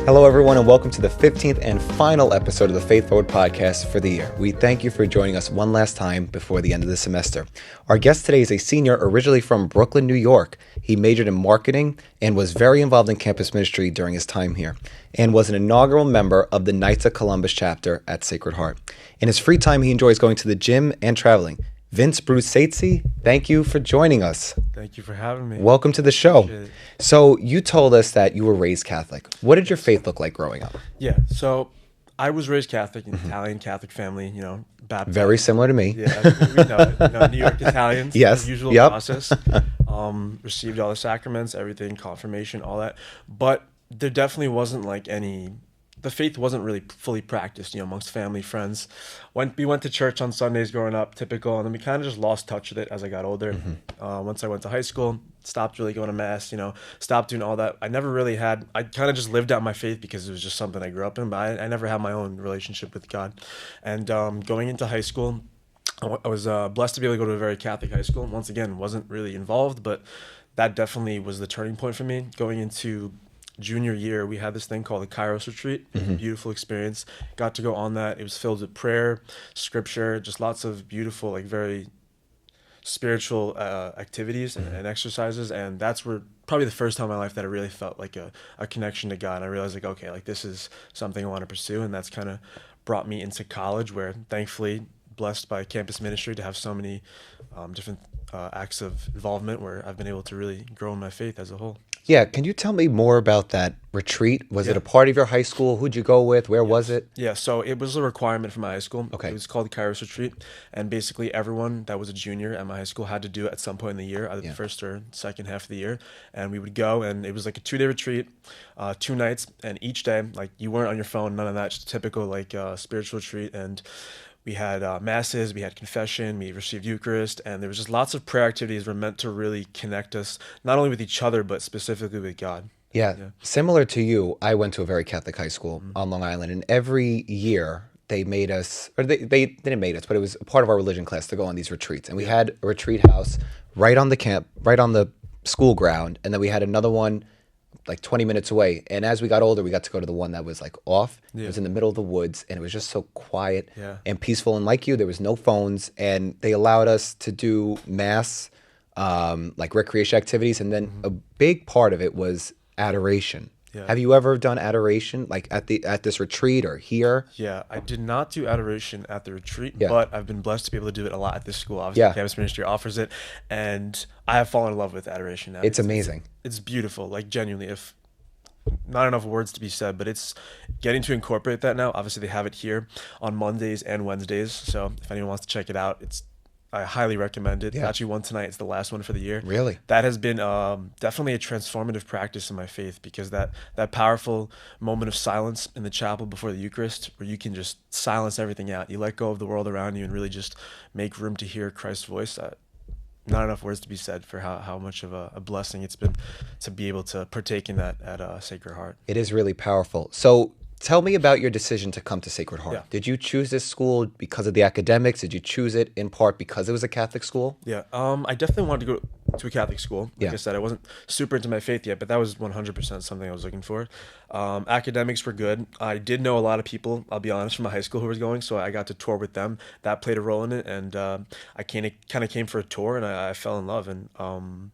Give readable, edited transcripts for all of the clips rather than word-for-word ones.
Hello, everyone, and welcome to the 15th and final episode of the Faith Forward podcast for the year. We thank you for joining us one last time before the end of the semester. Our guest today is a senior originally from Brooklyn, New York. He majored in marketing and was very involved in campus ministry during his time here, and was an inaugural member of the Knights of Columbus chapter at Sacred Heart. In his free time, he enjoys going to the gym and traveling. Vince Bruzzese, thank you for joining us. Thank you for having me. Welcome to the show. So you told us that you were raised Catholic. What did your faith look like growing up? Yeah, so I was raised Catholic, in Italian Catholic family, baptized. Very similar to me. Yeah, we know it. New York Italians. Yes. Usual Yep. process. Received all the sacraments, everything, confirmation, all that. But there definitely wasn't the faith wasn't really fully practiced, amongst family, friends. We went to church on Sundays growing up, typical, and then we kind of just lost touch with it as I got older. Once I went to high school, stopped really going to mass, stopped doing all that. I kind of just lived out my faith because it was just something I grew up in, but I never had my own relationship with God. And going into high school, I was blessed to be able to go to a very Catholic high school. Once again, wasn't really involved, but that definitely was the turning point for me. Going into junior year, we had this thing called the Kairos retreat. Beautiful experience. Got to go on that. It was filled with prayer, scripture, just lots of beautiful, very spiritual activities and exercises. And that's where probably the first time in my life that I really felt like a connection to God. And I realized this is something I want to pursue. And that's kind of brought me into college, where thankfully blessed by campus ministry to have so many different acts of involvement where I've been able to really grow in my faith as a whole. Yeah, can you tell me more about that retreat? Was it a part of your high school? Who'd you go with? Where was it? Yeah, so it was a requirement for my high school. Okay. It was called the Kairos retreat, and basically everyone that was a junior at my high school had to do it at some point in the year, either the first or second half of the year. And we would go, and it was like a 2-day retreat, 2 nights, and each day, you weren't on your phone, none of that, just typical spiritual retreat. And we had masses, we had confession, we received Eucharist, and there was just lots of prayer activities that were meant to really connect us, not only with each other, but specifically with God. Yeah. Similar to you, I went to a very Catholic high school on Long Island, and every year they made us, or they didn't make us, but it was a part of our religion class to go on these retreats. And we had a retreat house right on the school ground, and then we had another one 20 minutes away. And as we got older, we got to go to the one that was off. It was in the middle of the woods, and it was just so quiet and peaceful. And like you, there was no phones, and they allowed us to do mass, recreation activities. And then a big part of it was adoration. Yeah. Have you ever done adoration at this retreat or here? Yeah, I did not do adoration at the retreat, but I've been blessed to be able to do it a lot at this school. Obviously, campus ministry offers it, and I have fallen in love with adoration now. It's amazing. It's beautiful, genuinely. If not enough words to be said, but it's getting to incorporate that now. Obviously, they have it here on Mondays and Wednesdays, so if anyone wants to check it out, I highly recommend it. Actually, one tonight. It's the last one for the year. Really? That has been definitely a transformative practice in my faith, because that powerful moment of silence in the chapel before the Eucharist, where you can just silence everything out. You let go of the world around you and really just make room to hear Christ's voice. Not enough words to be said for how much of a blessing it's been to be able to partake in that at Sacred Heart. It is really powerful. So tell me about your decision to come to Sacred Heart. Yeah. Did you choose this school because of the academics? Did you choose it in part because it was a Catholic school? Yeah, I definitely wanted to go to a Catholic school. Like I said, I wasn't super into my faith yet, but that was 100% something I was looking for. Academics were good. I did know a lot of people, I'll be honest, from my high school who was going, so I got to tour with them. That played a role in it, and I kind of came for a tour, and I fell in love. And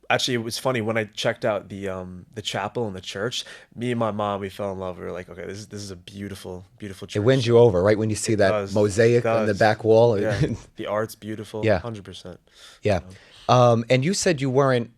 actually, it was funny when I checked out the chapel and the church. Me and my mom, we fell in love. We were like, okay, this is a beautiful, beautiful church. It wins you over, right? When you see that mosaic on the back wall. Yeah, the art's beautiful. Yeah, 100%. Yeah, and you said you weren't,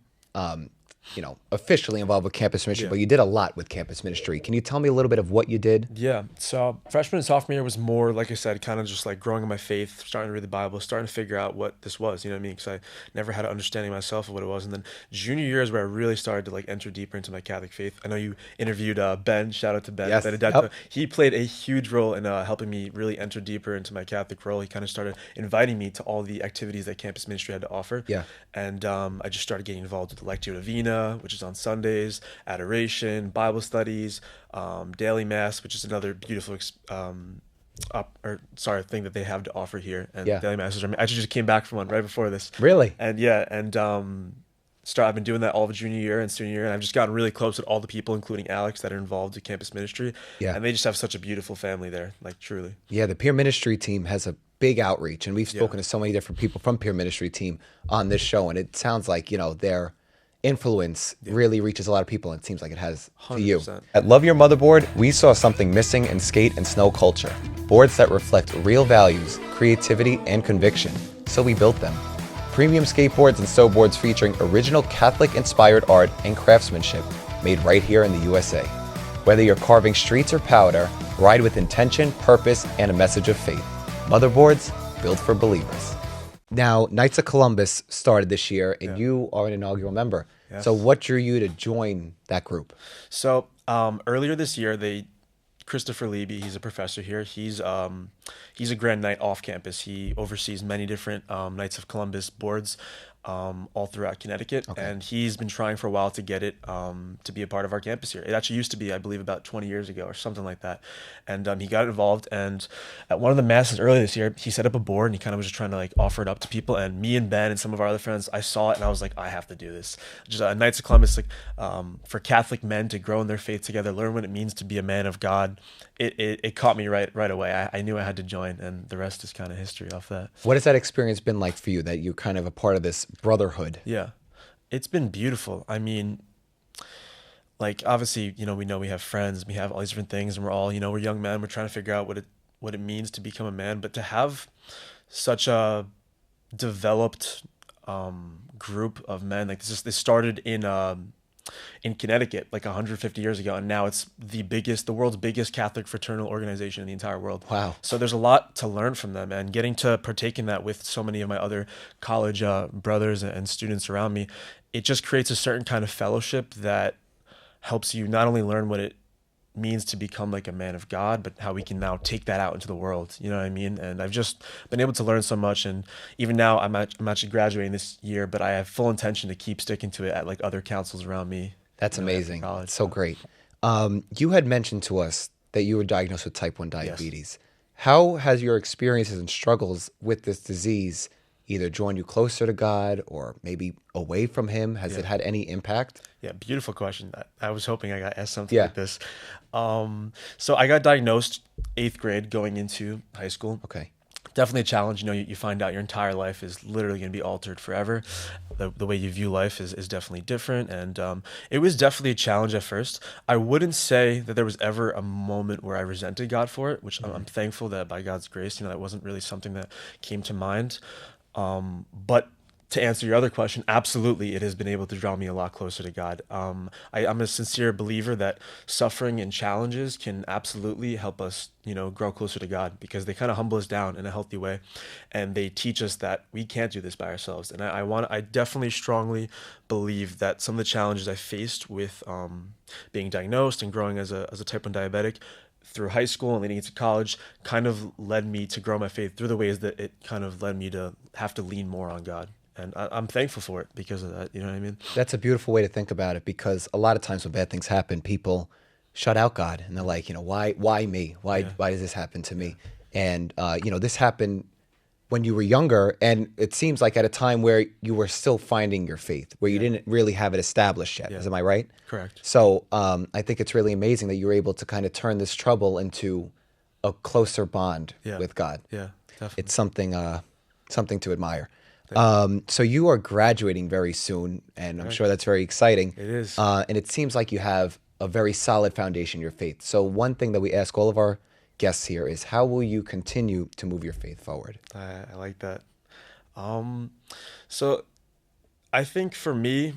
officially involved with campus ministry, but you did a lot with campus ministry. Can you tell me a little bit of what you did? Yeah, so freshman and sophomore year was more, like I said, kind of just growing in my faith, starting to read the Bible, starting to figure out what this was, you know what I mean? Because I never had an understanding myself of what it was. And then junior year is where I really started to enter deeper into my Catholic faith. I know you interviewed Ben, shout out to Ben. Yes. Benedetto. He played a huge role in helping me really enter deeper into my Catholic role. He kind of started inviting me to all the activities that campus ministry had to offer. Yeah. And I just started getting involved with Lectio Divina, which is on Sundays, adoration, Bible studies, daily mass, which is another beautiful thing that they have to offer here. And daily masses I actually just came back from one right before this. Really? And I've been doing that all of junior year and senior year, and I've just gotten really close with all the people, including Alex, that are involved in campus ministry. Yeah. And they just have such a beautiful family there, like truly. Yeah, the peer ministry team has a big outreach, and we've spoken Yeah. to so many different people from peer ministry team on this show, and it sounds like, their influence really reaches a lot of people, and it seems like it has to you. 100%. At Love Your Motherboard, we saw something missing in skate and snow culture. Boards that reflect real values, creativity, and conviction. So we built them. Premium skateboards and snowboards featuring original Catholic-inspired art and craftsmanship made right here in the USA. Whether you're carving streets or powder, ride with intention, purpose, and a message of faith. Motherboards, built for believers. Now, Knights of Columbus started this year, and you are an inaugural member. Yes. So what drew you to join that group? So earlier this year, Christopher Leby, he's a professor here. He's a Grand Knight off campus. He oversees many different Knights of Columbus boards all throughout Connecticut, and he's been trying for a while to get it to be a part of our campus here. It actually used to be, I believe, about 20 years ago or something like that. And he got involved, and at one of the masses earlier this year, he set up a board, and he kind of was just trying to like offer it up to people. And me and Ben and some of our other friends, I saw it, and I was like, I have to do this. Just Knights of Columbus, like for Catholic men to grow in their faith together, learn what it means to be a man of God. It caught me right away. I knew I had to join, and the rest is kind of history off that. What has that experience been like for you, that you're kind of a part of this brotherhood? Yeah, it's been beautiful. I mean, like obviously, we have friends, we have all these different things, and we're all, we're young men. We're trying to figure out what it means to become a man, but to have such a developed group of men like this started in Connecticut like 150 years ago, and now it's the world's biggest Catholic fraternal organization in the entire world. Wow. So there's a lot to learn from them, and getting to partake in that with so many of my other college brothers and students around me, it just creates a certain kind of fellowship that helps you not only learn what it means to become like a man of God, but how we can now take that out into the world. You know what I mean? And I've just been able to learn so much. And even now I'm actually graduating this year, but I have full intention to keep sticking to it at like other councils around me. That's amazing. College. It's so great. You had mentioned to us that you were diagnosed with type 1 diabetes. Yes. How has your experiences and struggles with this disease either drawn you closer to God or maybe away from him? Has it had any impact? Yeah, beautiful question. I was hoping I got asked something like this. So I got diagnosed 8th grade going into high school. Okay. Definitely a challenge. You find out your entire life is literally going to be altered forever. The way you view life is definitely different. And it was definitely a challenge at first. I wouldn't say that there was ever a moment where I resented God for it, which I'm thankful that by God's grace, that wasn't really something that came to mind. But to answer your other question, absolutely, it has been able to draw me a lot closer to God. I'm a sincere believer that suffering and challenges can absolutely help us, grow closer to God, because they kind of humble us down in a healthy way, and they teach us that we can't do this by ourselves. And I definitely strongly believe that some of the challenges I faced with being diagnosed and growing as a type 1 diabetic through high school and leading into college kind of led me to grow my faith through the ways that it kind of led me to have to lean more on God. And I'm thankful for it because of that. You know what I mean? That's a beautiful way to think about it, because a lot of times when bad things happen, people shut out God, and they're like, why me? Why does this happen to me? And, this happened when you were younger, and it seems like at a time where you were still finding your faith, where you didn't really have it established yet. Am I right? Correct. So I think it's really amazing that you were able to kind of turn this trouble into a closer bond with God. Yeah, definitely. It's something to admire. So you are graduating very soon, and I'm sure that's very exciting. It is. And it seems like you have a very solid foundation in your faith. So one thing that we ask all of our guests here is, how will you continue to move your faith forward? I like that. So I think for me,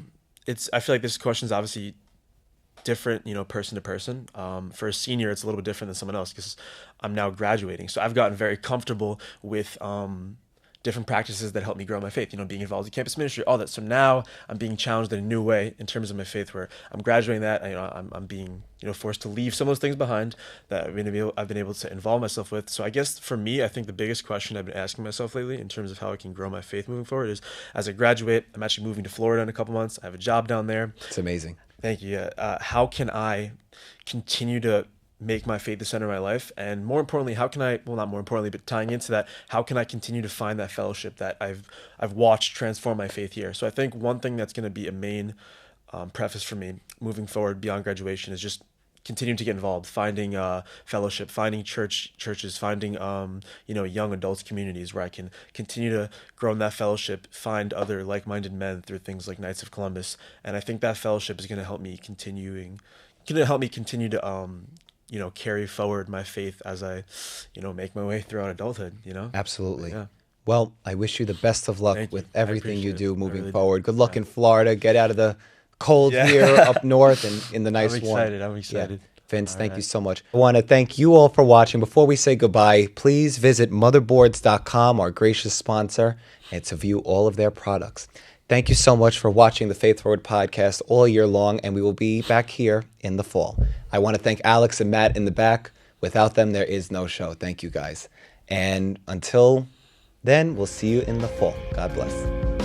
I feel like this question is obviously different, person to person. For a senior, it's a little bit different than someone else because I'm now graduating. So I've gotten very comfortable with different practices that help me grow my faith, being involved in campus ministry, all that. So now I'm being challenged in a new way in terms of my faith, where I'm graduating that, I'm being, forced to leave some of those things behind that I've been able to involve myself with. So I guess for me, I think the biggest question I've been asking myself lately in terms of how I can grow my faith moving forward is, as I graduate, I'm actually moving to Florida in a couple months. I have a job down there. It's amazing. Thank you. How can I continue to make my faith the center of my life? And more importantly, how can I, well, not more importantly, but tying into that, how can I continue to find that fellowship that I've watched transform my faith here? So I think one thing that's going to be a main preface for me moving forward beyond graduation is just continuing to get involved, finding fellowship, finding churches, finding young adults communities where I can continue to grow in that fellowship, find other like-minded men through things like Knights of Columbus, and I think that fellowship is going to help me continue to carry forward my faith as I make my way throughout adulthood. Absolutely. Yeah. Well, I wish you the best of luck Thank you. with I everything you appreciate do it. I moving really do. forward. Good luck in Florida. Get out of the cold Yeah. here up north and in the nice I'm warm. excited. I'm excited. Vince, All thank you right. so much. I want to thank you all for watching. Before we say goodbye, please visit motherboards.com, our gracious sponsor, and to view all of their products. Thank you so much for watching the Faith Forward podcast all year long, and we will be back here in the fall. I want to thank Alex and Matt in the back. Without them, there is no show. Thank you, guys. And until then, we'll see you in the fall. God bless.